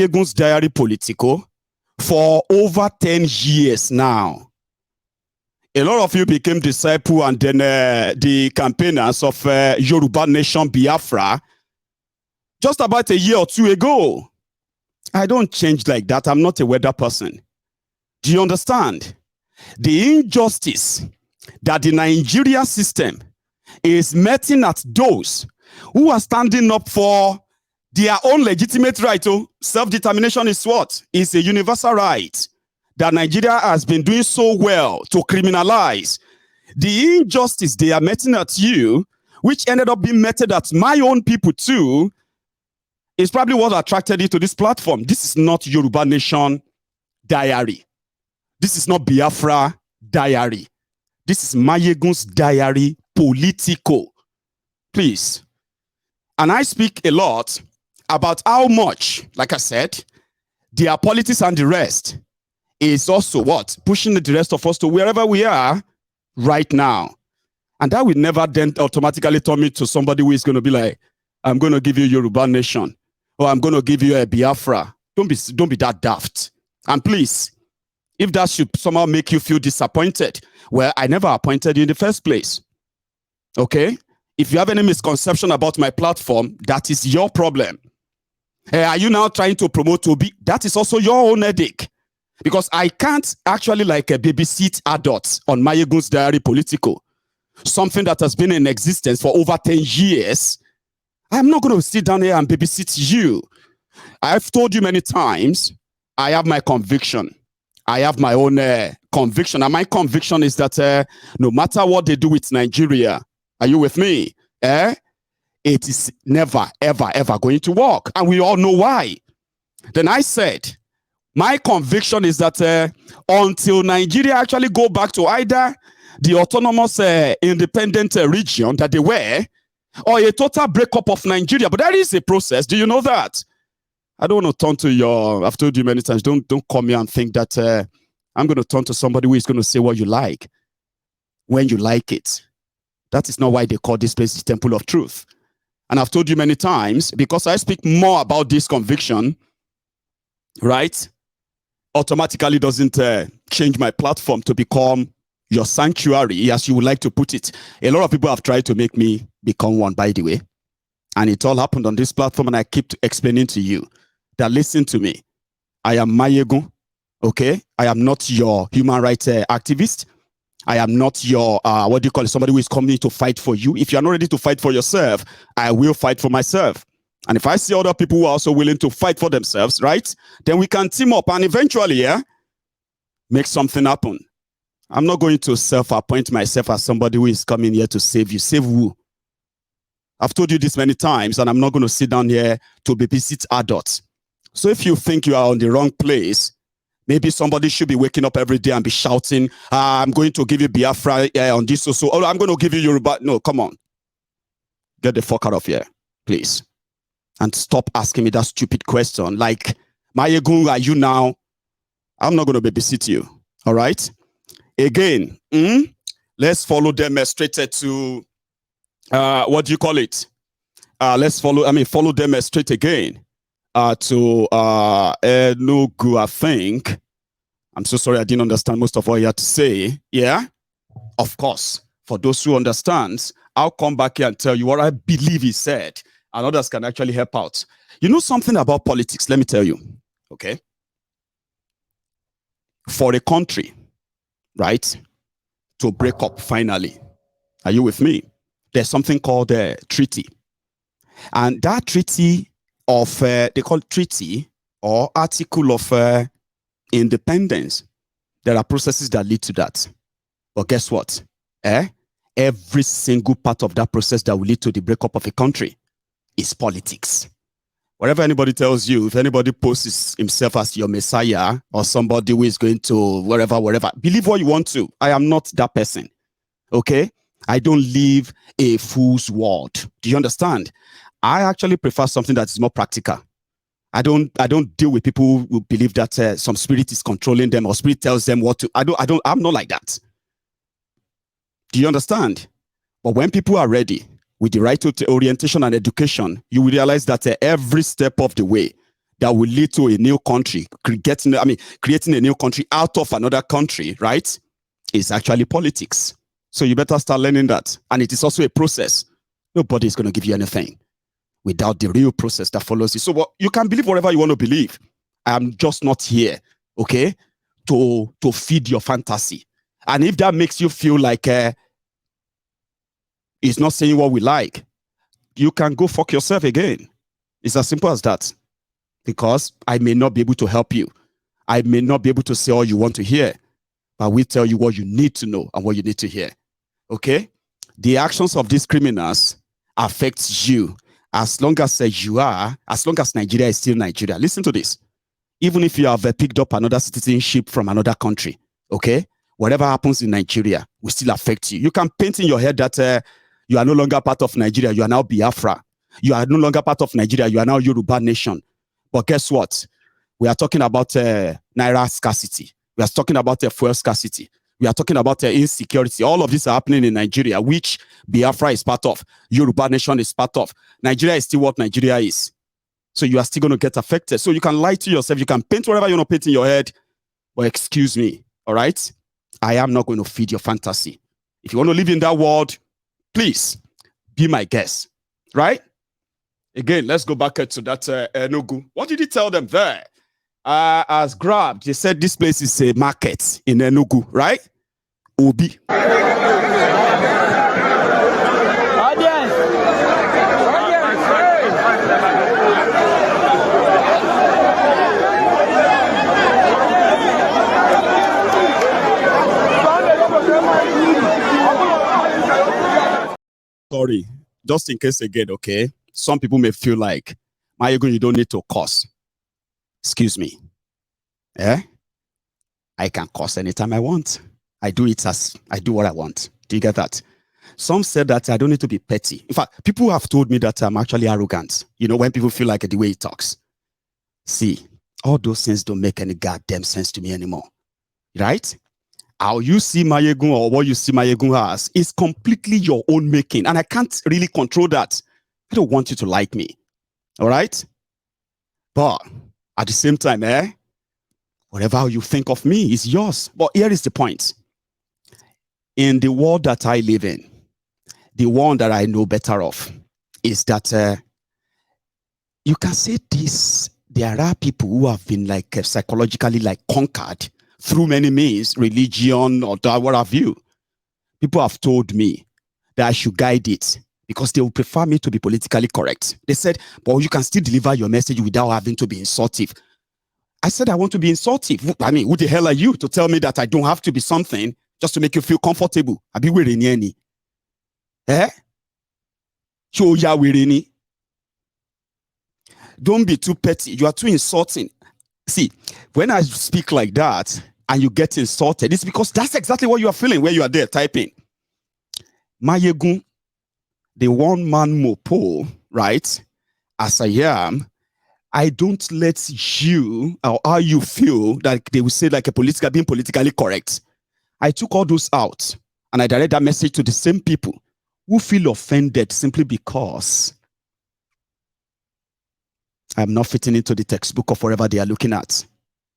Egun's Diary Politico for over 10 years now. A lot of you became disciples and then the campaigners of Yoruba Nation Biafra just about a year or two ago. I don't change like that. I'm not a weather person. Do you understand? The injustice that the Nigerian system is meting at those who are standing up for their own legitimate right to self-determination is what? It's a universal right that Nigeria has been doing so well to criminalize. The injustice they are meting at you, which ended up being meted at my own people too, is probably what attracted you to this platform. This is not Yoruba Nation Diary. This is not Biafra Diary. This is Mayegun's Diary Politico. Please. And I speak a lot about how much, like I said, their politics and the rest is also what? Pushing the rest of us to wherever we are right now. And that will never then automatically turn me to somebody who is going to be like, I'm going to give you Yoruba Nation, or I'm going to give you a Biafra. Don't be that daft. And please, if that should somehow make you feel disappointed, well, I never appointed you in the first place. Okay? If you have any misconception about my platform, that is your problem. Are you now trying to promote Obi? That is also your own headache. Because I can't actually like a babysit adults on Mayegun's Diary Politico. Something that has been in existence for over 10 years. I'm not going to sit down here and babysit you. I've told you many times, I have my conviction. I have my own conviction. And my conviction is that no matter what they do with Nigeria, are you with me? It is never, ever, ever going to work. And we all know why. Then I said, my conviction is that until Nigeria actually go back to either the autonomous independent region that they were, or a total breakup of Nigeria. But that is a process. Do you know that? I don't want to turn to your, I've told you many times, don't call me and think that I'm going to turn to somebody who is going to say what you like when you like it. That is not why they call this place the Temple of Truth. And I've told you many times, because I speak more about this conviction, right? Automatically doesn't change my platform to become your sanctuary, as you would like to put it. A lot of people have tried to make me become one, by the way. And it all happened on this platform, and I keep explaining to you that listen to me. I am Mayegun, okay? I am not your human rights activist. I am not your, what do you call it, somebody who is coming to fight for you. If you're not ready to fight for yourself, I will fight for myself. And if I see other people who are also willing to fight for themselves, right, then we can team up and eventually, yeah, make something happen. I'm not going to self-appoint myself as somebody who is coming here to save you. Save who? I've told you this many times, and I'm not going to sit down here to babysit adults. So if you think you are on the wrong place, maybe somebody should be waking up every day and be shouting, I'm going to give you Biafra on this or so. Oh, I'm going to give you Yoruba. No, come on. Get the fuck out of here, please. And stop asking me that stupid question. Like, Mayegun, are you now? I'm not going to babysit you. All right? Again, let's follow them straight to, what do you call it? Follow them straight again to Enugu, I think. I'm so sorry, I didn't understand most of what you had to say. Yeah? Of course. For those who understand, I'll come back here and tell you what I believe he said. And others can actually help out. You know something about politics, let me tell you, okay? For a country, right, to break up finally, are you with me? There's something called a treaty. And that treaty of, they call it treaty or article of independence, there are processes that lead to that. But guess what? Every single part of that process that will lead to the breakup of a country is politics. Whatever anybody tells you, if anybody posts himself as your messiah or somebody who is going to wherever, believe what you want to. I am not that person. Okay? I don't live a fool's world. Do you understand? I actually prefer something that is more practical. I don't deal with people who believe that some spirit is controlling them or spirit tells them what to. I'm not like that. Do you understand? But when people are ready with the right to orientation and education, you will realize that every step of the way, that will lead to a new country, creating a new country out of another country, right? Is actually politics. So you better start learning that. And it is also a process. Nobody is going to give you anything without the real process that follows it. So you can believe whatever you want to believe. I'm just not here, okay, to feed your fantasy. And if that makes you feel like it's not saying what we like, you can go fuck yourself again. It's as simple as that. Because I may not be able to help you. I may not be able to say all you want to hear, but we tell you what you need to know and what you need to hear. Okay? The actions of these criminals affects you as long as Nigeria is still Nigeria. Listen to this. Even if you have picked up another citizenship from another country, okay? Whatever happens in Nigeria will still affect you. You can paint in your head that you are no longer part of Nigeria. You are now Biafra. You are no longer part of Nigeria. You are now Yoruba nation. But guess what? We are talking about Naira scarcity. We are talking about fuel scarcity. We are talking about insecurity. All of this are happening in Nigeria, which Biafra is part of. Yoruba nation is part of. Nigeria is still what Nigeria is. So you are still going to get affected. So you can lie to yourself. You can paint whatever you want to paint in your head. But excuse me, all right? I am not going to feed your fantasy. If you want to live in that world, please be my guest, right? Again, let's go back to that Enugu. What did he tell them there? As grabbed, they said this place is a market in Enugu, right? Obi. Sorry, just in case again, okay? Some people may feel like, Mayego, you don't need to curse. Excuse me. Eh? I can curse anytime I want. I do what I want. Do you get that? Some said that I don't need to be petty. In fact, people have told me that I'm actually arrogant. You know, when people feel like the way he talks. See, all those things don't make any goddamn sense to me anymore. Right? How you see Mayego or what you see Mayego as is completely your own making. And I can't really control that. I don't want you to like me. All right? But at the same time, whatever you think of me is yours. But here is the point. In the world that I live in, the one that I know better of is that you can say this. There are people who have been like psychologically like conquered through many means, religion or what have you. People have told me that I should guide it because they will prefer me to be politically correct. They said, but you can still deliver your message without having to be insultive. I said, I want to be insultive. I mean, who the hell are you to tell me that I don't have to be something just to make you feel comfortable? I be wearing any. Show ya wearing. Don't be too petty. You are too insulting. See, when I speak like that and you get insulted, it's because that's exactly what you are feeling when you are there typing. Mayego, the one-man mopo, right? As I am, I don't let you or how you feel that they will say like being politically correct. I took all those out and I direct that message to the same people who feel offended simply because I'm not fitting into the textbook of whatever they are looking at.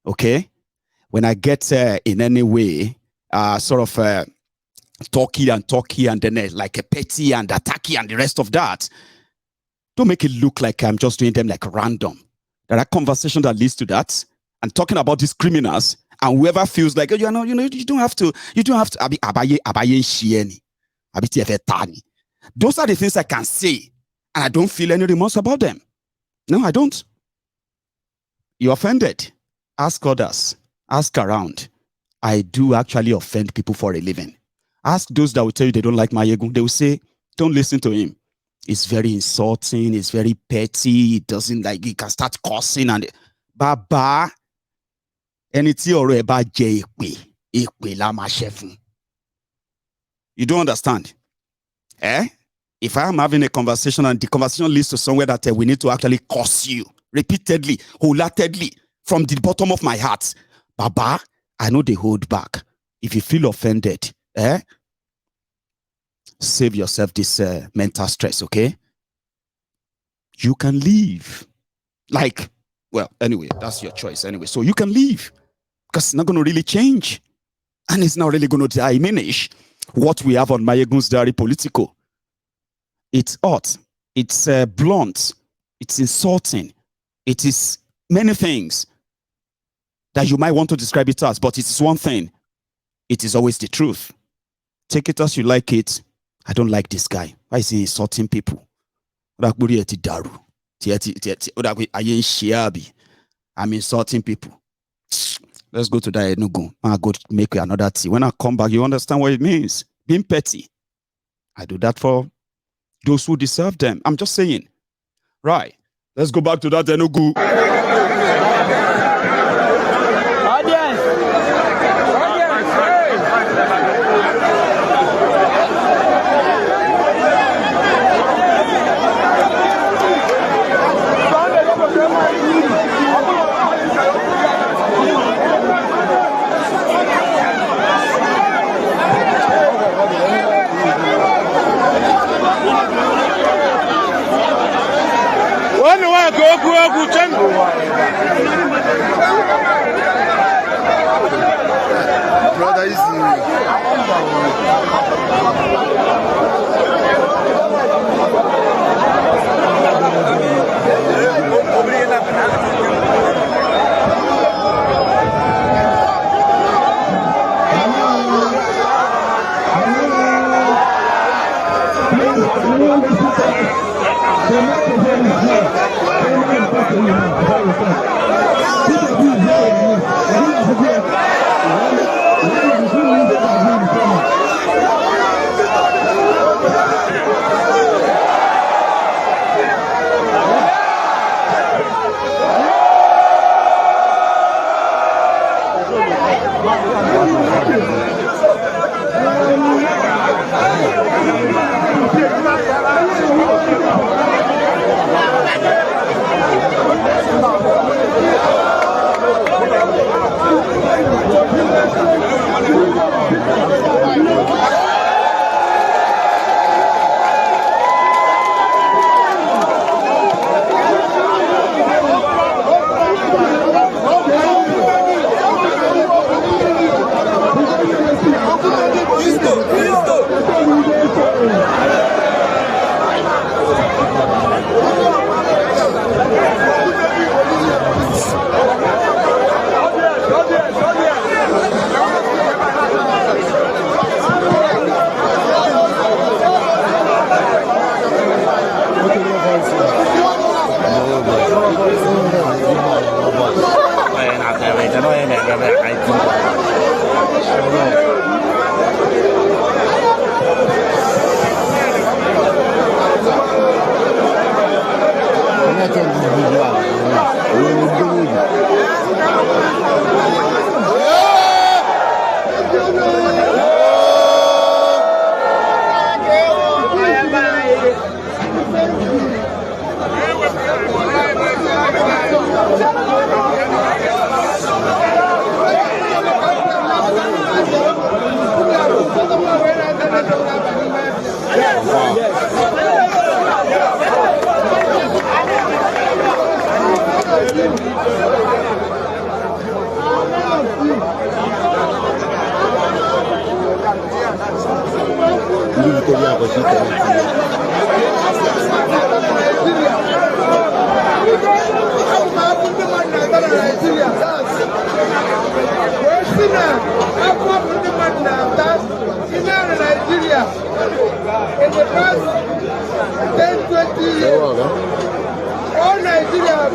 Okay? When I get in any way talky and then like a petty and attacky and the rest of that, don't make it look like I'm just doing them like random. There are conversations that leads to that. And talking about these criminals and whoever feels like, oh, you don't have to. Those are the things I can say. And I don't feel any remorse about them. No, I don't. You're offended. Ask others. Ask around. I do actually offend people for a living. Ask those that will tell you they don't like Mayego. They will say, don't listen to him. It's very insulting. It's very petty. It doesn't like, he can start cursing and Baba. Anything or about you don't understand. If I am having a conversation and the conversation leads to somewhere that we need to actually curse you repeatedly, wholeheartedly, from the bottom of my heart, Baba, I know they hold back. If you feel offended, save yourself this mental stress, okay? You can leave. Like, Well, anyway, that's your choice anyway. So you can leave because it's not going to really change. And it's not really going to diminish what we have on Mayegun's Diary Political. It's hot. It's blunt. It's insulting. It is many things that you might want to describe it as, but it is one thing. It is always the truth. Take it as you like it. I don't like this guy. Why is he insulting people? I'm insulting people. Let's go to that Enugu. I'll go make another tea. When I come back, you understand what it means. Being petty. I do that for those who deserve them. I'm just saying. Right. Let's go back to that Enugu. Brother, is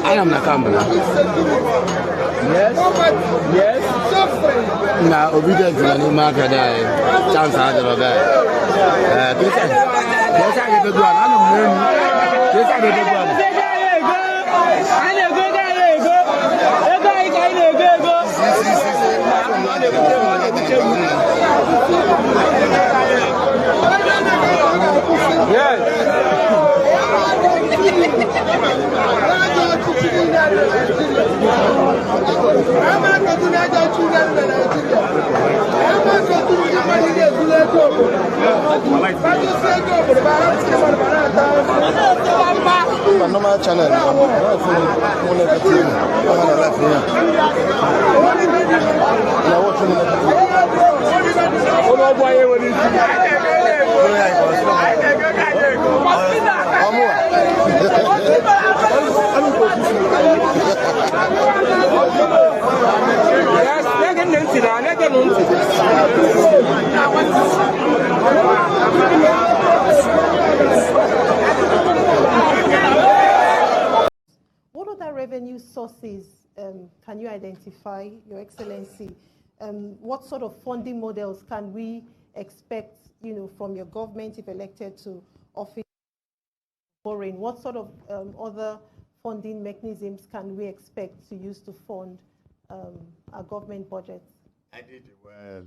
I am Nakambala. Yes. Yes. Now, obedient to the market, chance out of that. This is the good one. I don't know. This is the good one. Yes. normal channel. What other revenue sources can you identify, Your Excellency? What sort of funding models can we expect, from your government if elected to office? Borrowing? What sort of other funding mechanisms can we expect to use to fund our government budget? I did it well,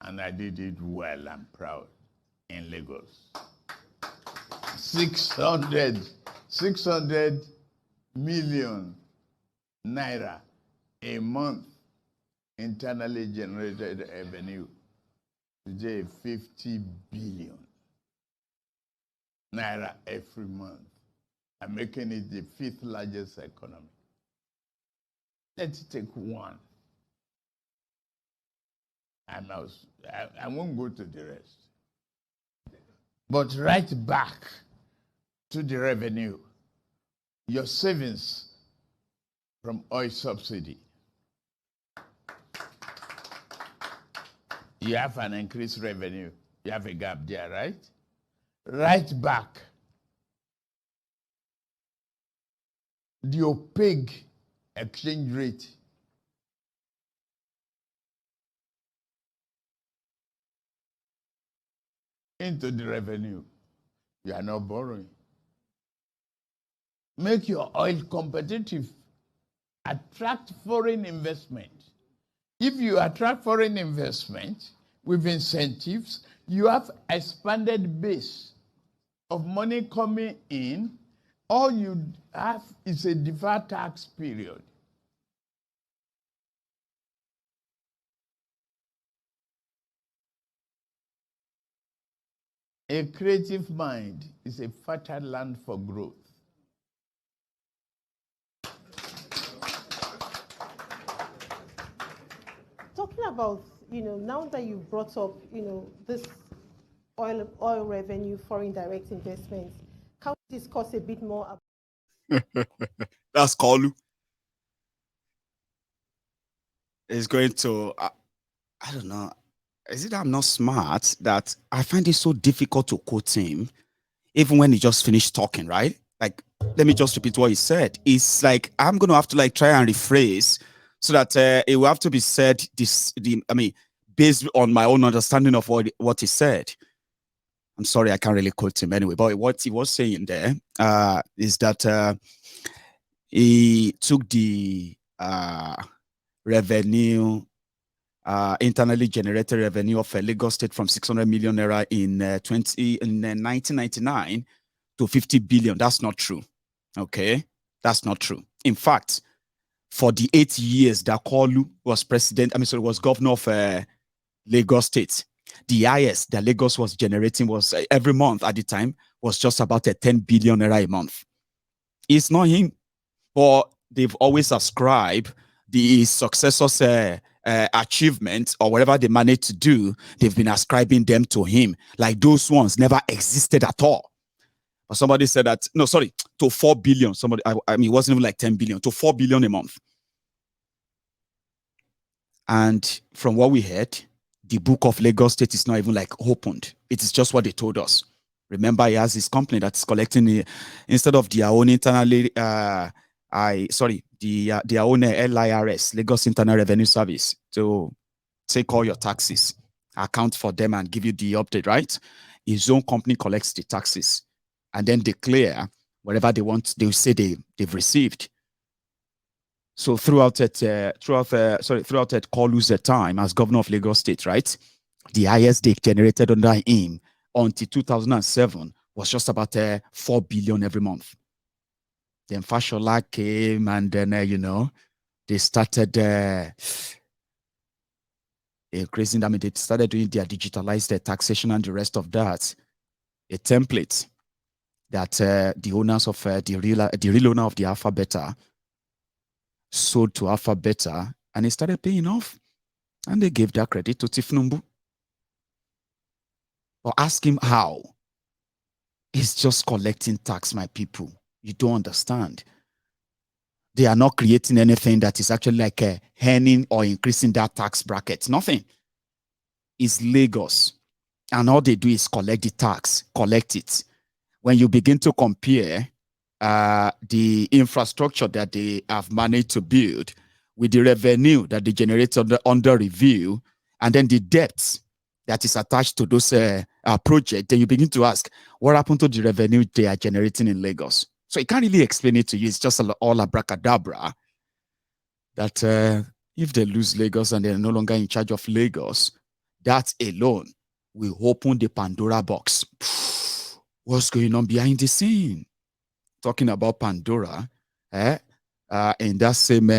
and I did it well and proud in Lagos. 600 million Naira a month internally generated revenue. Today, 50 billion Naira every month. I'm making it the 5th largest economy. Let's take one. I won't go to the rest. But right back to the revenue, your savings from oil subsidy. You have an increased revenue. You have a gap there, right? Right back. The opaque exchange rate. Into the revenue. You are not borrowing. Make your oil competitive. Attract foreign investment. If you attract foreign investment with incentives, you have expanded base of money coming in. All you have is a deferred tax period. A creative mind is a fertile land for growth. Talking about, now that you brought up, this oil revenue, foreign direct investments, can we discuss a bit more about That's Kalu. It's going to, I don't know. Is it that I'm not smart that I find it so difficult to quote him, even when he just finished talking, right? Like, let me just repeat what he said. It's like, I'm going to have to try and rephrase so that it will have to be said, based on my own understanding of what he said. I'm sorry, I can't really quote him anyway, but what he was saying there is that he took the revenue, internally generated revenue of Lagos State from 600 million naira in 1999 to 50 billion. That's not true. Okay, that's not true. In fact, for the 8 years that Kalu was was governor of Lagos State, the highest that Lagos was generating was every month at the time was just about 10 billion naira a month. It's not him, but they've always ascribed the successors' achievements or whatever they managed to do. They've been ascribing them to him, like those ones never existed at all. But somebody said that, no, sorry, to 4 billion. Somebody, it wasn't even like 10 billion, to 4 billion a month. And from what we heard, the book of Lagos State is not even opened. It is just what they told us. Remember, he has his company that's collecting instead of their own internally, their own LIRS, Lagos Internal Revenue Service, to take all your taxes, account for them, and give you the update, right? His own company collects the taxes and then declare whatever they want. They will say they've received. So throughout Kalu's time as governor of Lagos State, right, the highest they generated under him until 2007 was just about 4 billion every month. Then Fashola came, and then they started increasing. I mean, they started doing their digitalized taxation and the rest of that. A template that the owners of the real owner of the Alpha Beta sold to Alpha Beta, and it started paying off. And they gave that credit to Tifnumbu. But ask him how. It's just collecting tax, my people. You don't understand. They are not creating anything that is actually like earning or increasing that tax bracket. Nothing. It's Lagos. And all they do is collect the tax, collect it. When you begin to compare the infrastructure that they have managed to build with the revenue that they generate under review, and then the debt that is attached to those projects, then you begin to ask, what happened to the revenue they are generating in Lagos? So you can't really explain it to you. It's just all abracadabra that if they lose Lagos and they're no longer in charge of Lagos, that alone will open the Pandora box. What's going on behind the scene? Talking about Pandora, in that same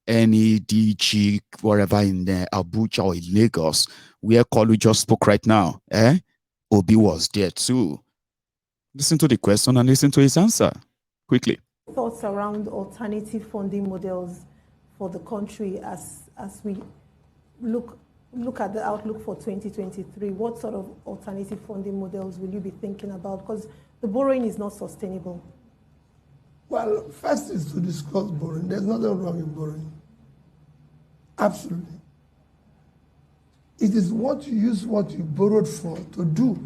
NEDG, wherever in Abuja or in Lagos, where Kolu just spoke right now, Obi was there too. Listen to the question and listen to his answer quickly. Thoughts around alternative funding models for the country as we look at the outlook for 2023. What sort of alternative funding models will you be thinking about? Because the borrowing is not sustainable. Well, first is to discuss borrowing. There's nothing wrong in borrowing. Absolutely. It is what you use what you borrowed for to do.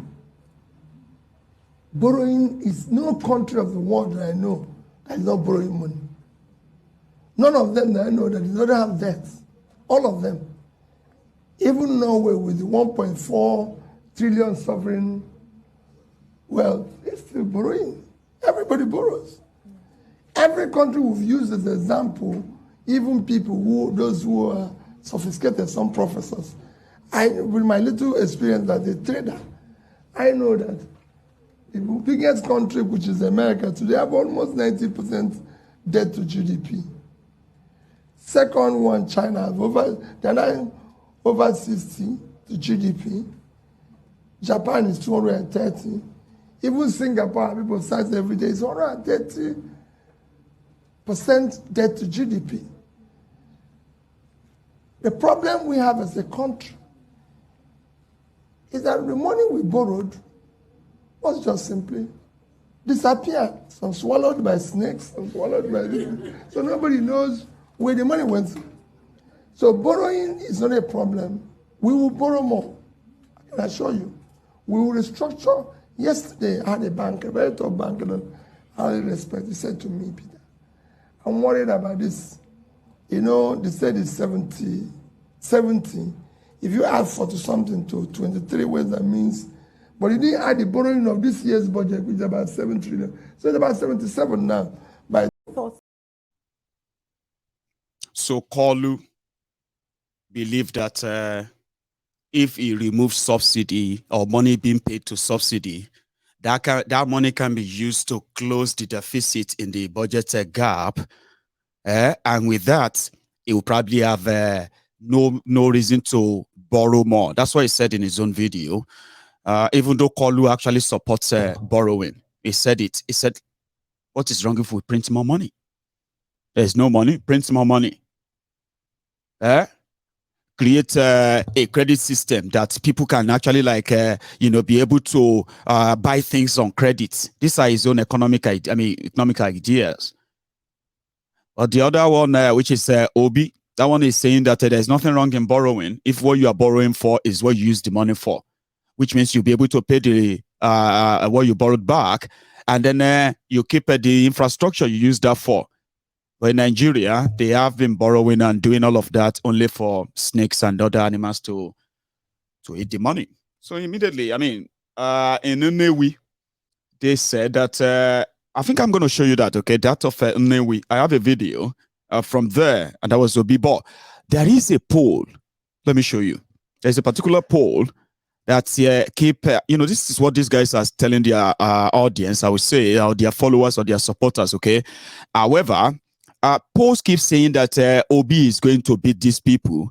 Borrowing is no country of the world that I know that is not borrowing money. None of them that I know that do not have debt. All of them. Even Norway with the 1.4 trillion sovereign wealth, it's still borrowing. Everybody borrows. Every country we've used as an example, even people those who are sophisticated, some professors. With my little experience as a trader, I know that the biggest country, which is America, today have almost 90% debt to GDP. Second one, China, over 60 to GDP. Japan is 230. Even Singapore, people cite every day, is 130% debt to GDP. The problem we have as a country is that the money we borrowed was just simply disappeared. Some swallowed by snakes, some swallowed by this. So nobody knows where the money went. So borrowing is not a problem. We will borrow more. I can assure you. We will restructure. Yesterday, I had a banker, a very top banker that I really respect. He said to me, Peter, I'm worried about this. You know, they said it's 70. If you add 40 something to 23, what that means? But you didn't add the borrowing of this year's budget, which is about 7 trillion. So it's about 77 now. So Kolu believe that if he removes subsidy or money being paid to subsidy, that money can be used to close the deficit in the budget gap. And with that, he will probably have no reason to borrow more. That's what he said in his own video. Even though Kolu actually supports borrowing, he said it. He said, what is wrong if we print more money? There's no money, print more money. Create a credit system that people can actually be able to buy things on credit. These are his own economic ideas. But the other one, which is Obi, that one is saying that there's nothing wrong in borrowing if what you are borrowing for is what you use the money for, which means you'll be able to pay the what you borrowed back, and then you keep the infrastructure you use that for. But in Nigeria, they have been borrowing and doing all of that only for snakes and other animals to eat the money. So immediately, in Nnewi, they said that, I think I'm going to show you that, okay? That of Nnewi. I have a video from there, and that was Obibo. There is a poll. Let me show you. There's a particular poll that this is what these guys are telling their audience, I would say, or their followers or their supporters, okay? However, polls keep saying that Obi is going to beat these people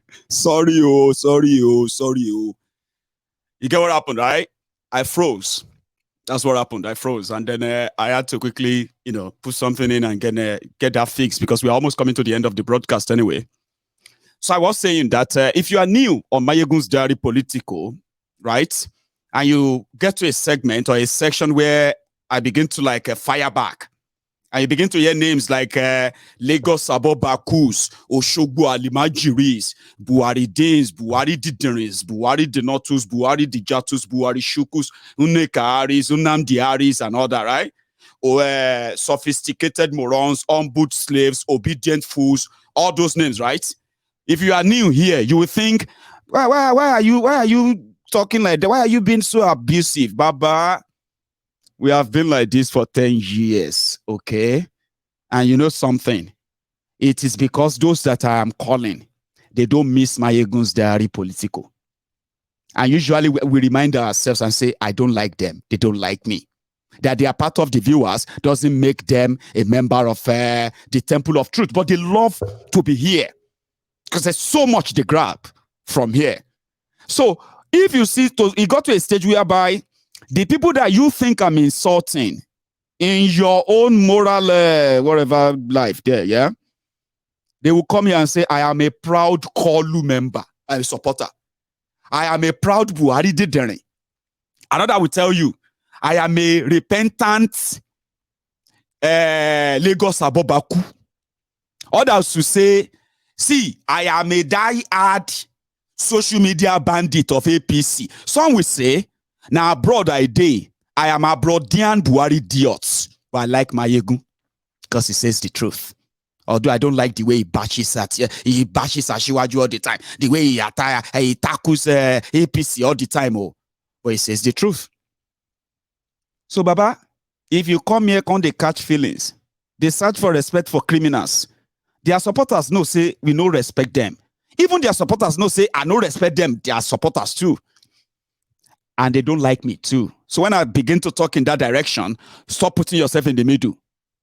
Sorry, oh, sorry, oh, sorry, oh. You get what happened, right? I froze. That's what happened. I froze. And then I had to quickly, put something in and get that fixed because we're almost coming to the end of the broadcast anyway. So I was saying that if you are new on Mayegun's Diary Political, right, and you get to a segment or a section where I begin to fire back, and you begin to hear names like Lagos Abobakus, Oshogbo Alimajiris, Buhari Danes, Buhari Diderins, Buhari Denotus, Buhari Dijatus, Buhari Shukus, Uneka Aris, Unamdi Aris, and all that, right? Or sophisticated morons, ombud slaves, obedient fools, all those names, right? If you are new here, you will think, why are you talking like that? Why are you being so abusive, Baba? We have been like this for 10 years, okay? And you know something? It is because those that I am calling, they don't miss Mayegun's Diary Political. And usually we remind ourselves and say, I don't like them. They don't like me. That they are part of the viewers doesn't make them a member of the Temple of Truth. But they love to be here because there's so much they grab from here. So if you see, it got to a stage whereby the people that you think I'm insulting in your own moral, whatever life there, yeah, they will come here and say, I am a proud Kolu member and supporter. I am a proud Buhari Didere. Another will tell you, I am a repentant Lagos Abobaku. Others will say, see, I am a die-hard social media bandit of APC. Some will say, now abroad I am a Abroadian Buhari idiot. But I like Mayegun because he says the truth. Although I don't like the way he bashes Ashiwaju all the time. The way he tackles APC all the time. Oh. But he says the truth. So, Baba, if you come here, come they catch feelings. They search for respect for criminals. Their supporters know, say, we no respect them. Even their supporters know, say, I no respect them. Their supporters too. And they don't like me too. So when I begin to talk in that direction, stop putting yourself in the middle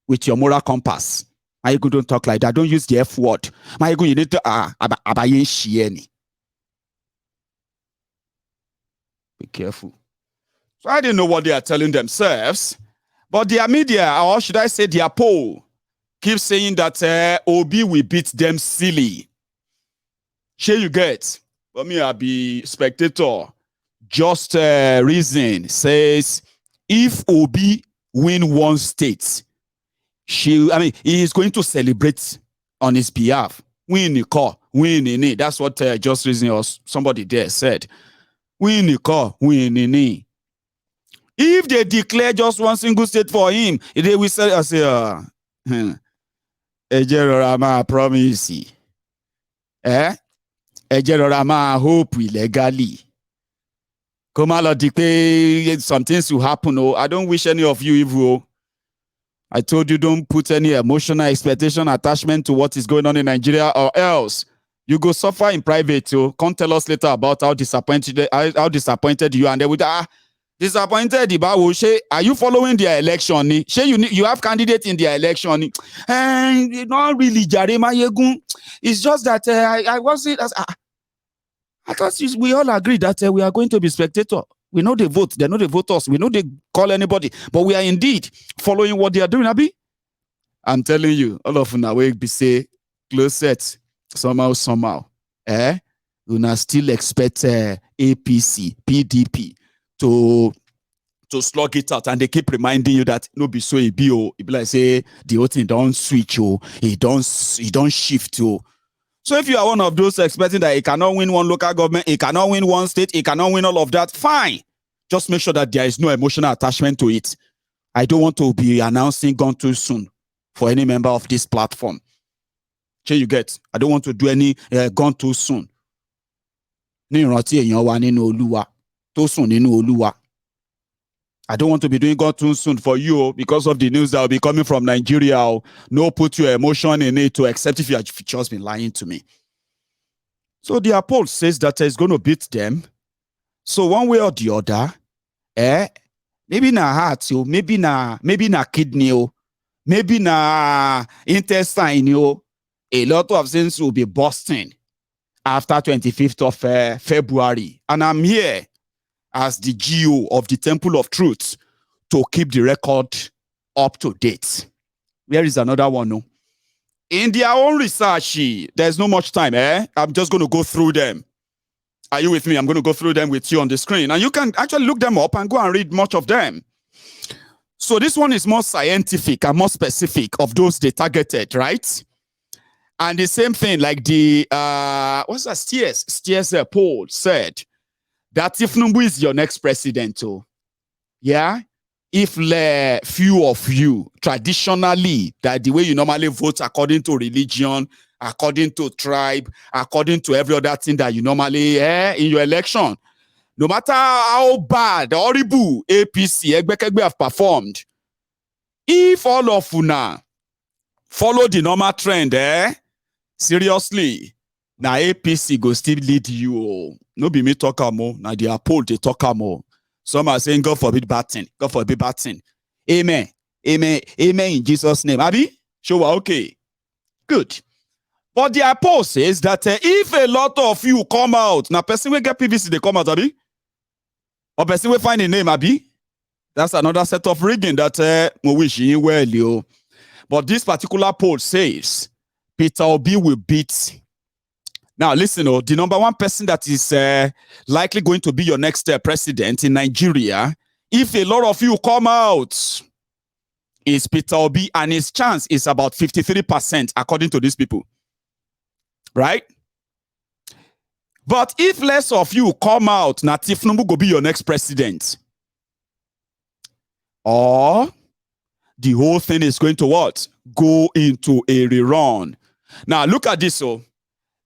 with your moral compass. Mayegun, don't talk like that. Don't use the F word. Mayegun, you need to abayen shieni. Be careful. So I didn't know what they are telling themselves, but their media, or should I say their poll, keep saying that Obi will beat them silly. Sure you get. But me, I be spectator. Just reason says if Obi win one state, he is going to celebrate on his behalf. Win the call, win in it. That's what just reason or somebody there said. Win the call, win in it. If they declare just one single state for him, they will say, Ejerorama promise. Ejerorama hope illegally. Some things will happen. Oh, I don't wish any of you evil. I told you don't put any emotional expectation, attachment to what is going on in Nigeria, or else you go suffer in private. Oh, come tell us later about how disappointed you, and they would disappointed. Are you following their election? You have candidates in their election. And not really, Jarema Yegun. It's just that I wasn't. I thought we all agree that we are going to be spectator. We know they vote. They know they vote us. We know they call anybody. But we are indeed following what they are doing, Abi. I'm telling you, all of them will be say close set somehow. We still expect APC, PDP to slug it out, and they keep reminding you that no be so it be like say the whole thing don't switch it don't shift . So if you are one of those expecting that it cannot win one local government, it cannot win one state, it cannot win all of that, fine. Just make sure that there is no emotional attachment to it. I don't want to be announcing gone too soon for any member of this platform. You get? I don't want to do any gone too soon. I don't want to be doing God too soon for you because of the news that will be coming from Nigeria. No, put your emotion in it to accept if you have just been lying to me. So the poll says that it's going to beat them. So one way or the other, maybe na heart, maybe na kidney, maybe na intestine, a lot of things will be busting. after 25th of February. And I'm here as the GO of the Temple of Truth to keep the record up to date. Here is another one. No? In their own research, there's not much time. I'm just going to go through them. Are you with me? I'm going to go through them with you on the screen. And you can actually look them up and go and read much of them. So this one is more scientific and more specific of those they targeted, right? And the same thing like the, what's that, Steers poll said that if Numbu is your next president, yeah, if few of you traditionally that the way you normally vote according to religion, according to tribe, according to every other thing that you normally in your election, no matter how bad, horrible APC, Egbekegbe have performed, if all of una follow the normal trend, seriously, now APC go still lead you. No be me talk more, now they are poll they talk more. Some are saying, God forbid bad thing. God forbid bad thing. Amen. Amen. Amen in Jesus' name. Abi? Sure, okay. Good. But the poll says that if a lot of you come out, now person will get PVC, they come out, Abi? Or person will find a name, Abi? That's another set of rigging that we wish you well, yo. But this particular poll says Peter Obi will beat. Now, listen, the number one person that is likely going to be your next president in Nigeria, if a lot of you come out, is Peter Obi, and his chance is about 53%, according to these people. Right? But if less of you come out, Natif Numbu will be your next president. Or the whole thing is going to what? Go into a rerun. Now, look at this,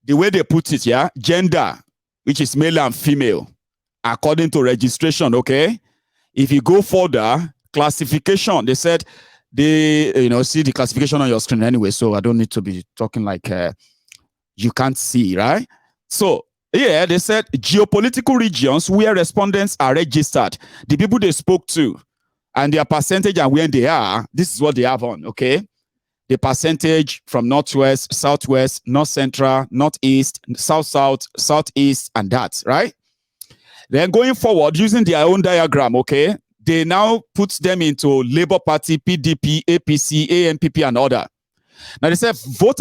the way they put it, yeah, gender, which is male and female, according to registration, okay? If you go further, classification, they said, see the classification on your screen anyway, so I don't need to be talking like you can't see, right? So, yeah, they said geopolitical regions where respondents are registered, the people they spoke to, and their percentage and where they are, this is what they have on, okay? The percentage from northwest, southwest, north central, northeast, south-south, southeast, and that, right? Then going forward, using their own diagram, okay, they now put them into Labour Party, PDP, APC, ANPP, and other. Now they said vote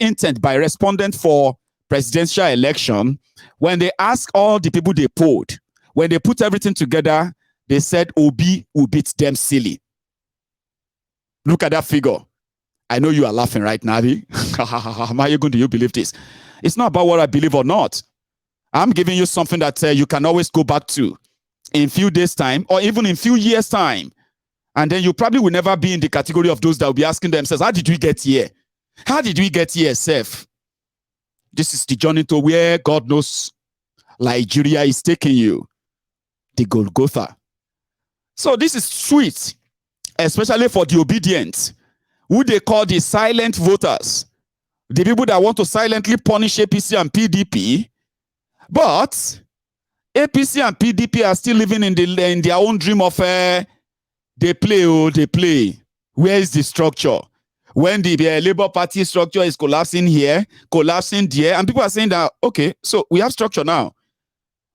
intent by respondent for presidential election. When they ask all the people they polled, when they put everything together, they said Obi will beat them silly. Look at that figure. I know you are laughing right now. How are you going to believe this? It's not about what I believe or not. I'm giving you something that you can always go back to in few days' time or even in few years' time. And then you probably will never be in the category of those that will be asking themselves, how did we get here? How did we get here, Seth? This is the journey to where God knows Nigeria is taking you. The Golgotha. So this is sweet, especially for the obedient, who they call the silent voters, the people that want to silently punish APC and PDP, but APC and PDP are still living in their own dream of they play. Where is the structure? When the Labour Party structure is collapsing here, collapsing there, and people are saying that, okay, so we have structure now.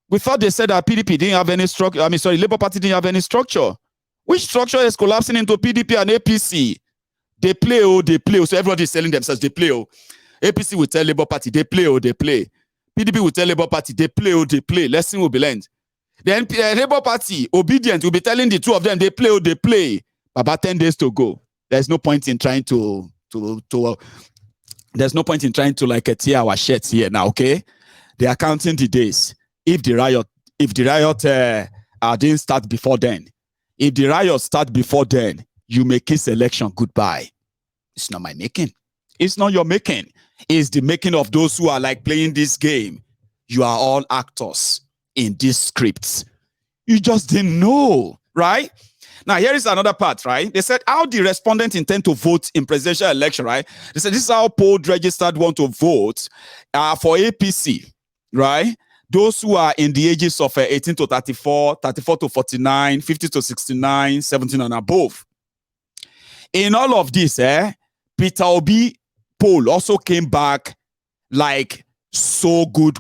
We thought they said that PDP didn't have any structure. Labour Party didn't have any structure. Which structure is collapsing into PDP and APC? They play. So everybody is telling themselves they play. APC will tell Labour Party they play. PDP will tell Labour Party they play. Lesson will be learned. Then Labour Party, obedient, will be telling the two of them they play. About 10 days to go. There's no point in trying to there's no point in trying to like tear our shirts here now, okay? They are counting the days. If the riot didn't start before then, if the riot start before then, you make his election goodbye. It's not my making. It's not your making. It's the making of those who are like playing this game. You are all actors in these scripts. You just didn't know, right? Now, here is another part, right? They said how the respondents intend to vote in presidential election, right? They said this is how polled registered want to vote for APC, right? Those who are in the ages of 18 to 34, 34 to 49, 50 to 69, 17 and above. In all of this, Peter Obi poll also came back like So good,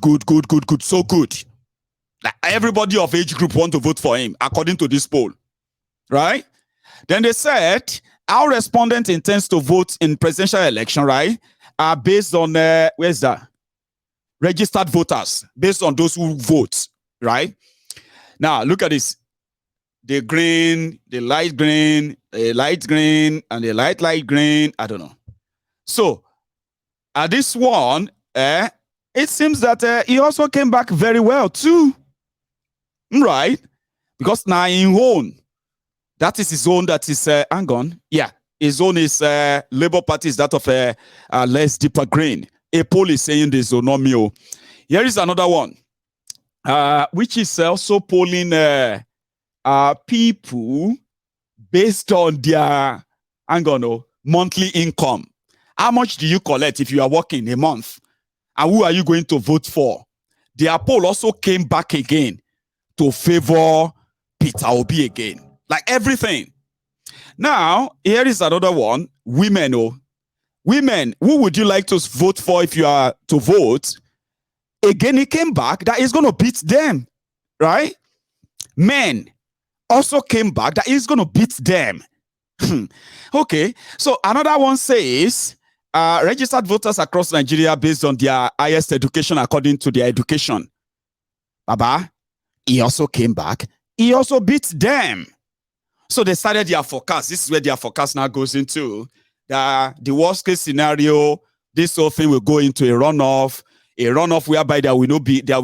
so good. Like everybody of age group want to vote for him, according to this poll, right? Then they said, our respondent intends to vote in presidential election, right? Are based on, where's that? Registered voters, based on those who vote, right? Now, look at this. The green, the light green, the light green, and the light green, I don't know. So, this one, it seems that he also came back very well too, right? Because now in own, that is his own, that is, hang on, yeah, his own is Labour Party is that of less deeper green. A poll is saying this, so not me. Here is another one, which is also polling people based on their, hang on, monthly income. How much do you collect if you are working a month? And who are you going to vote for? Their poll also came back again to favor Peter Obi again. Like everything. Now, here is another one. Women, women, who would you like to vote for if you are to vote? Again, he came back that he's going to beat them, right? Men also came back that he's going to beat them. Okay, so another one says, registered voters across Nigeria based on their highest education according to their education. Baba, he also came back. He also beat them. So they started their forecast. This is where their forecast now goes into. The worst case scenario, this whole thing will go into a runoff whereby there will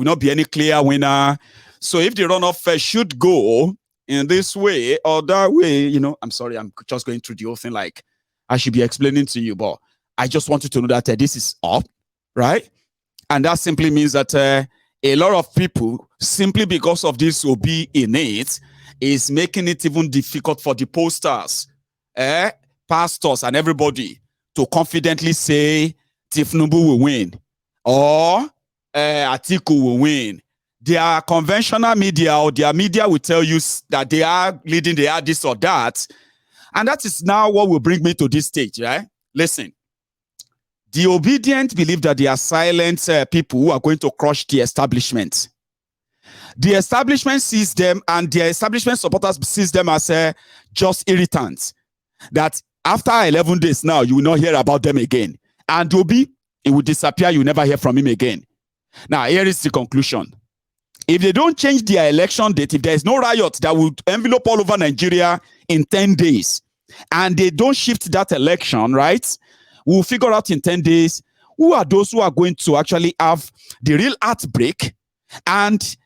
not be any clear winner. So if the runoff should go in this way or that way, I'm sorry, I'm just going through the whole thing like I should be explaining to you, but I just want you to know that this is up, right? And that simply means that a lot of people, simply because of this Obi in it, is making it even difficult for the pollsters, pastors, and everybody to confidently say Tifnubu will win or Atiku will win. Their conventional media or their media will tell you that they are leading, they are this or that. And that is now what will bring me to this stage, right? Listen, the obedient believe that they are silent people who are going to crush the establishment. The establishment sees them and the establishment supporters sees them as just irritants. That after 11 days now, you will not hear about them again. And Obi, it will disappear. You will never hear from him again. Now, here is the conclusion. If they don't change their election date, if there is no riot that will envelop all over Nigeria in 10 days, and they don't shift that election, right? We'll figure out in 10 days who are those who are going to actually have the real outbreak, and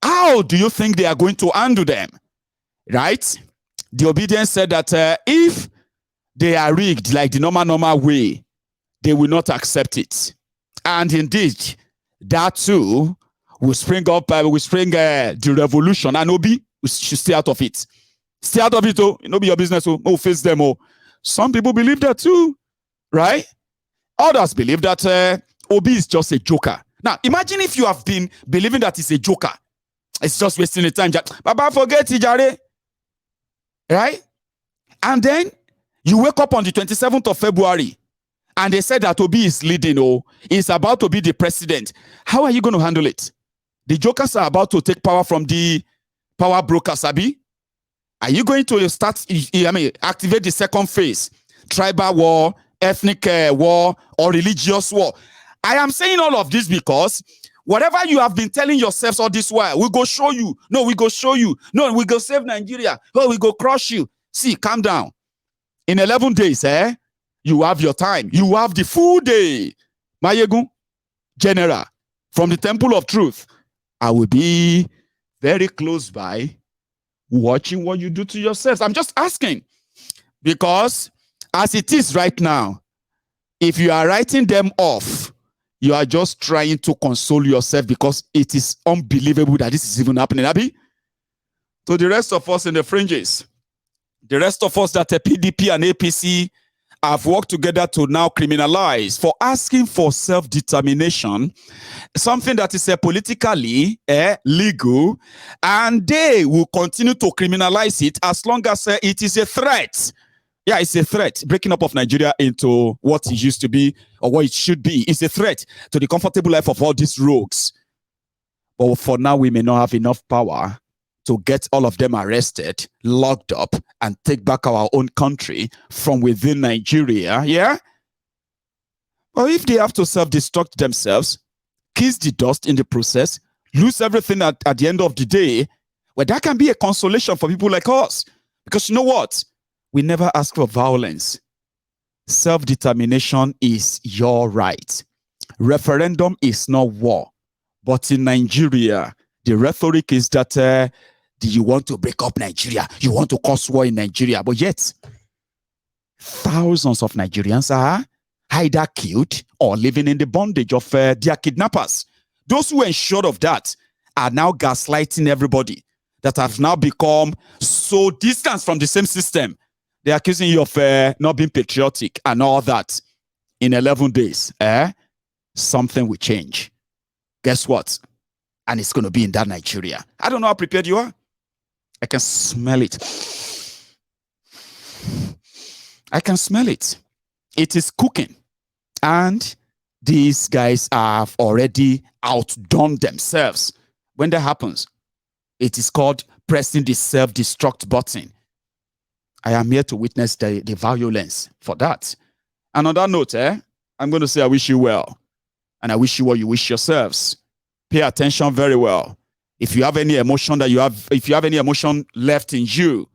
how do you think they are going to handle them, right? The obedience said that if they are rigged like the normal way, they will not accept it. And indeed, that too will spring up, the revolution, and Obi should stay out of it. Stay out of it, it'll be your business, face them. Some people believe that too, right? Others believe that Obi is just a joker. Now, imagine if you have been believing that it's a joker. It's just wasting the time. Baba, forget it, Jare. Right? And then you wake up on the 27th of February and they said that Obi is leading, he's about to be the president. How are you going to handle it? The jokers are about to take power from the power brokers, Abi. Are you going to activate the second phase? Tribal war, ethnic war, or religious war? I am saying all of this because whatever you have been telling yourselves all this while, we go show you. No, we go show you. No, we go save Nigeria. Oh, we go crush you. See, calm down. In 11 days, you have your time. You have the full day. Mayegun, General, from the Temple of Truth, I will be very close by watching what you do to yourselves. I'm just asking because as it is right now, if you are writing them off, you are just trying to console yourself because it is unbelievable that this is even happening, Abi. To the rest of us in the fringes, the rest of us that the PDP and APC have worked together to now criminalize for asking for self-determination, something that is politically legal, and they will continue to criminalize it as long as it is a threat Yeah, it's a threat. Breaking up of Nigeria into what it used to be or what it should be is a threat to the comfortable life of all these rogues. But for now, we may not have enough power to get all of them arrested, locked up, and take back our own country from within Nigeria. Yeah? Or if they have to self-destruct themselves, kiss the dust in the process, lose everything at the end of the day, well, that can be a consolation for people like us. Because you know what? We never ask for violence. Self-determination is your right. Referendum is not war. But in Nigeria, the rhetoric is that do you want to break up Nigeria? You want to cause war in Nigeria. But yet, thousands of Nigerians are either killed or living in the bondage of their kidnappers. Those who ensured of that are now gaslighting everybody that have now become so distant from the same system. They're accusing you of not being patriotic and all that. In 11 days, something will change. Guess what? And it's going to be in that Nigeria. I don't know how prepared you are. I can smell it. I can smell it. It is cooking. And these guys have already outdone themselves. When that happens, it is called pressing the self-destruct button. I am here to witness the violence for that. And on that note, I'm going to say I wish you well. And I wish you what you wish yourselves. Pay attention very well. If you have any emotion if you have any emotion left in you,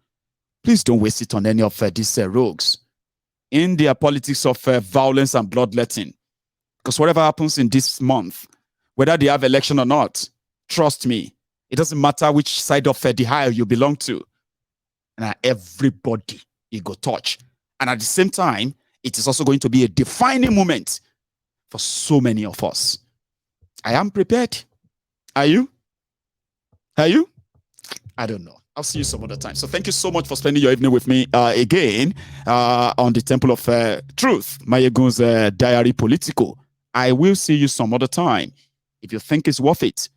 please don't waste it on any of these rogues in their politics of violence and bloodletting. Because whatever happens in this month, whether they have election or not, trust me, it doesn't matter which side of the aisle you belong to. And everybody you go touch. And at the same time, it is also going to be a defining moment for so many of us. I am prepared. Are you? Are you? I don't know. I'll see you some other time. So thank you so much for spending your evening with me again on the Temple of Truth, Mayegun's Diary Political. I will see you some other time. If you think it's worth it,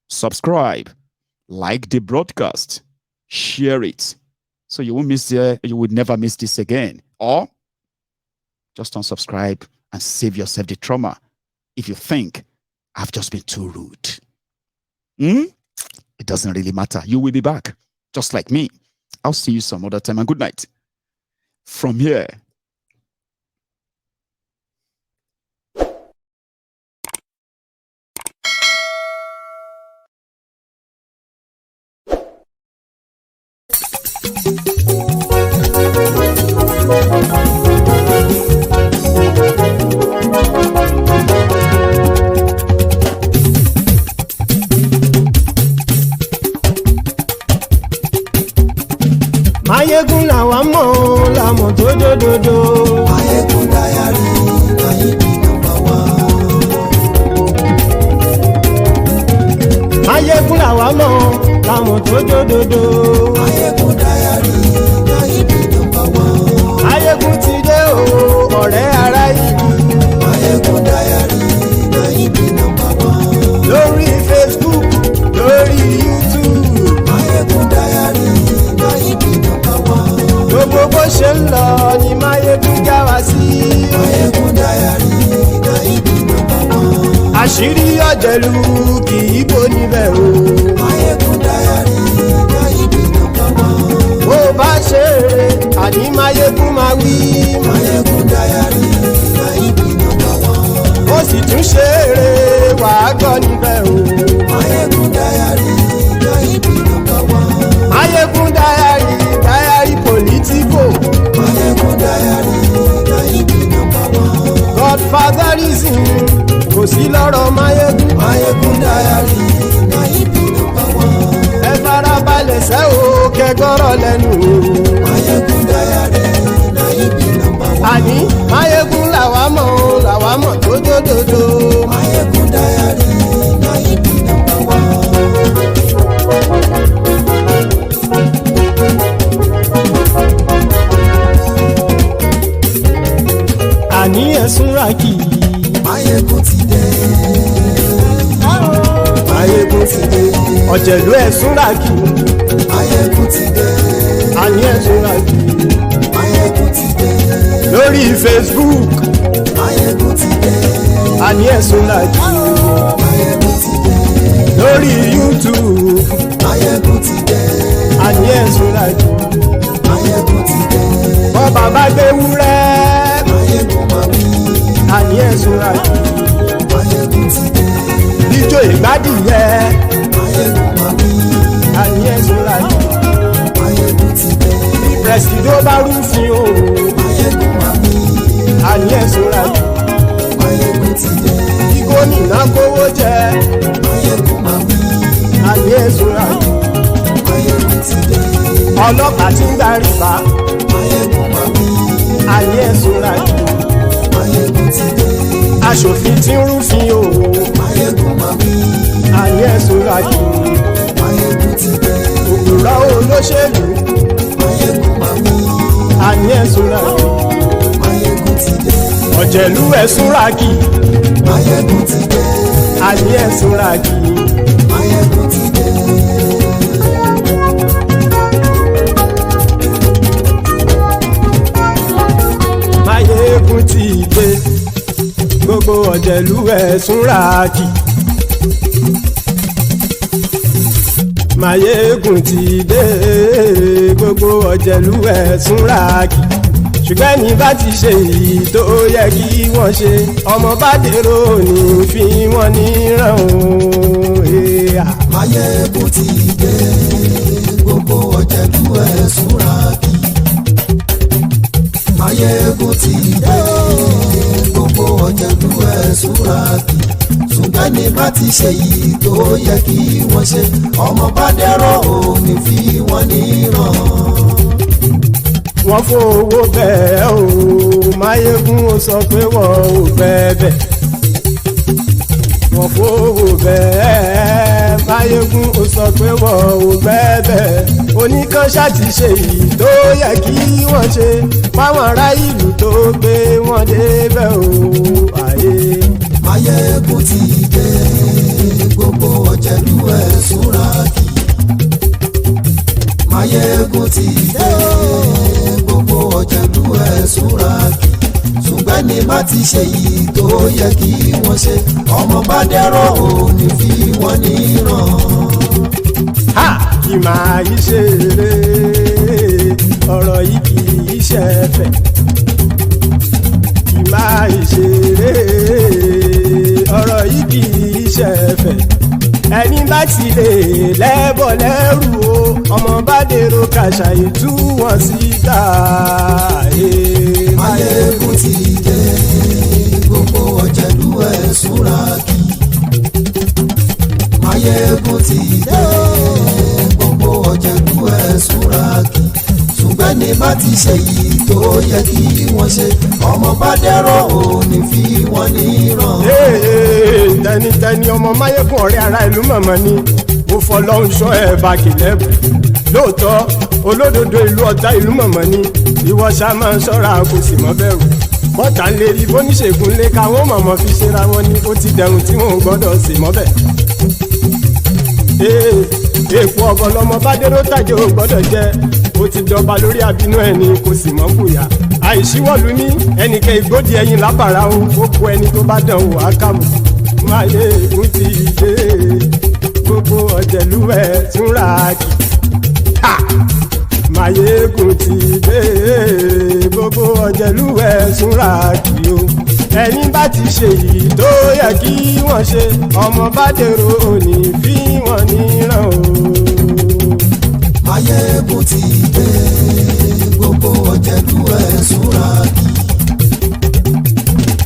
subscribe, like the broadcast, share it, so you won't miss you would never miss this again. Or just unsubscribe and save yourself the trauma if you think I've just been too rude. It doesn't really matter. You will be back, just like me. I'll see you some other time, and good night. From here. Mayegun làwa mọ̀ làmọ̀ tó dòdòdò. Mayegun Diary, Naira number one. Mayegun làwa mọ̀ làmọ̀ tó dòdòdò. Mayegun Diary, Naira number one. Mayegun ti dé o, ọ̀rẹ́ ará ìlú. Mayegun Diary, Naira number one. Lórí Facebook, lórí YouTube. Mayegun Diary, Naira number one. Gbogbo bó ṣe ń lọ ni Mayegun já wa sí. Mayegun Diary, Naira number one. Àṣírí ọ̀jẹ̀lú kì í bò níbẹ̀ o. Mayegun Diary, Naira number one. Bó bá ṣe eré, àní Mayegun máa wí. Mayegun Diary, Naira number one. Ó sì tún ṣe eré, wàá gbọ́ níbẹ̀ o. Mayegun Diary, Naira number one. Mayegun Diary, Diary Political. Mayegun Diary, Naira number one. Godfatherism kò sí lọ́rọ̀ Mayegun. Mayegun Diary, Naira number one. Ẹ farabalẹ̀ sẹ́ o kẹgọ́rọ̀ lẹ́nu o. Mayegun Diary, Naira number one. Àní Mayegun làwa mọ̀ tó dòdòdò. Mayegun Diary, Naira number one. Àní ẹ̀sùn ràkì. Mayegun ti dé. Mayegun ti dé. Ọ̀jẹ̀lú ẹ̀sùn ràkì. Mayegun ti dé. Àní ẹ̀sùn ràkì. lórí Facebook Máyégún ti dé. àní ẹ̀sùn làjú Máyégún ti dé. lórí YouTube Máyégún ti dé. àní ẹ̀sùn làjú Máyégún ti dé. bọ́ bàbá gbé wúrẹ́ Máyégún máa wí. àní ẹ̀sùn làjú Máyégún ti dé. ijó ìgbádìyẹ Máyégún máa wí. àní ẹ̀sùn làjú Máyégún ti dé. pẹ̀sìdó bá rúfin o Máyégún máa wí. àní ẹ̀sùn làjú Máyégún ti dé. gómìnà kówó jẹ Máyégún máa wí. àní ẹ̀sùn làjú Máyégún ti dé. ọlọ́pàá tí ń gba rìbá Máyégún máa wí. àní ẹ̀sùn làjú Máyégún ti dé. aṣòfin tí ń rúfin o Máyégún máa wí. àní ẹ̀sùn làjú Máyégún ti dé. òpùrọ́ olóṣèlú Máyégún máa wí. àní ẹ̀sùn làjú Máyégún ti dé. ọ̀jẹ̀lú ẹ̀sùn ràgì Máyégún ti dé. àní ẹ̀sùn ràgì Máyégún ti dé. Máyégún ti dé gbogbo ọ̀jẹ̀lú ẹ̀sùn ràgì Máyégún ti dé gbogbo ọ̀jẹ̀lú ẹ̀sùn ràgì ṣùgbọ́n ní bá ti ṣe èyí tó yẹ kí wọ́n ṣe ọmọ bá dèrò ní fi wọ́n níran o. Máyégún ti dé. Gbogbo ọ̀jẹ̀lú ẹ̀sùn ràgì. Máyégún ti dé. Gbogbo ọ̀jẹ̀lú ẹ̀sùn ràgì. ṣùgbọ́n ní bá ti ṣe yìí tó yẹ kí wọ́n ṣe ọmọ bá dẹ́rọ̀ ò ní fi wọ́n níran. wọ́n fowó bẹ́ẹ̀ o Máyégún ó sọ pé wọ́n ò bẹ́ẹ̀ wọ́n fowó bẹ́ẹ̀ Máyégún ó sọ pé wọ́n ò bẹ́ẹ̀ oníkan ṣáàtì ṣe yìí tó yẹ kí wọ́n ṣe fáwọn ará ìlú tó gbé wọn débẹ̀ o àyè. Máyégún ti dé gbogbo ọ̀jẹ̀lú ẹ̀ súnra kì. Máyégún ti dé gbogbo ọ̀jẹ̀lú ẹ̀ súnra kì. ṣùgbọ́n ní bá ti ṣe yìí tó yẹ kí wọ́n ṣe ọmọ bá dẹ́rọ̀ ò ní fi wọ́n níran. Ha! Kì máa yí ṣeré ọ̀rọ̀ yìí kì í ṣẹ̀fẹ̀ kì máa yí ṣeré ọ̀rọ̀ yìí kì í ṣẹ̀fẹ̀ ẹni bá ti lè lẹ́bọ̀ lẹ́rù o ọmọ bá dèrò kàṣà ìtú wọn síta. Máyégún ti dé gbogbo ọ̀jẹ̀lú ẹ̀ súnra kì. Máyégún ti dé gbogbo ọ̀jẹ̀lú ẹ̀ súnra kì. ṣùgbọ́n ní bá ti ṣe yìí tó yẹ kí wọ́n ṣe ọmọ bá dẹ́rọ̀ ò ní fi wọ́n níran. tẹnitẹni ọmọ Máyégún ọ̀rẹ́ ara ìlú mọ̀mọ́ ni mo fọlọ́hún sọ ẹ̀ bá kìlẹ́bù lóòótọ́ olódodo ìlú ọ̀tá ìlú mọ̀mọ́ ni ìwọ ṣá máa ń ṣọ́ra kò sì mọ́ bẹ̀rù bọ́tà ń lérí bóníṣègùn lé káwọn mọ̀mọ́ fi ṣera wọn ni ó ti dẹ̀rùn tí wọn ò gbọ́dọ̀ sì mọ́ bẹ̀. èèpo ọ̀gọ̀lọ́mọ bá dérò tàjẹ́ ò gbọ́dọ̀ jẹ́ ó ti dọba lórí àbínú ẹni kò sì mọ́ bùyà àìsíwọ̀lú ní ẹnìkẹ́ ìgbódì ẹyin lábàrá o ó kó ẹni tó bá dán o àkàmù. Máyégún ti dé gbogbo ọ̀jẹ̀lú ẹ̀ túnra kì. Máyégún ti dé gbogbo ọ̀jẹ̀lú ẹ̀ túnra kì o ẹni bá ti ṣe yìí tó yẹ kí wọ́n ṣe ọmọ bá dèrò òní fi wọ́n níran o. Máyégún ti dé gbogbo ọ̀jẹ̀lú ẹ̀ súnra kì.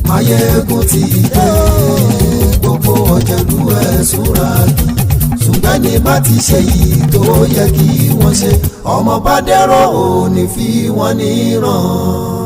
Máyégún ti dé gbogbo ọ̀jẹ̀lú ẹ̀ súnra kì. ṣùgbọ́n ní bá ti ṣe yìí tó yẹ kí wọ́n ṣe ọmọ bá dẹ́rọ̀ ò ní fi wọ́n níran.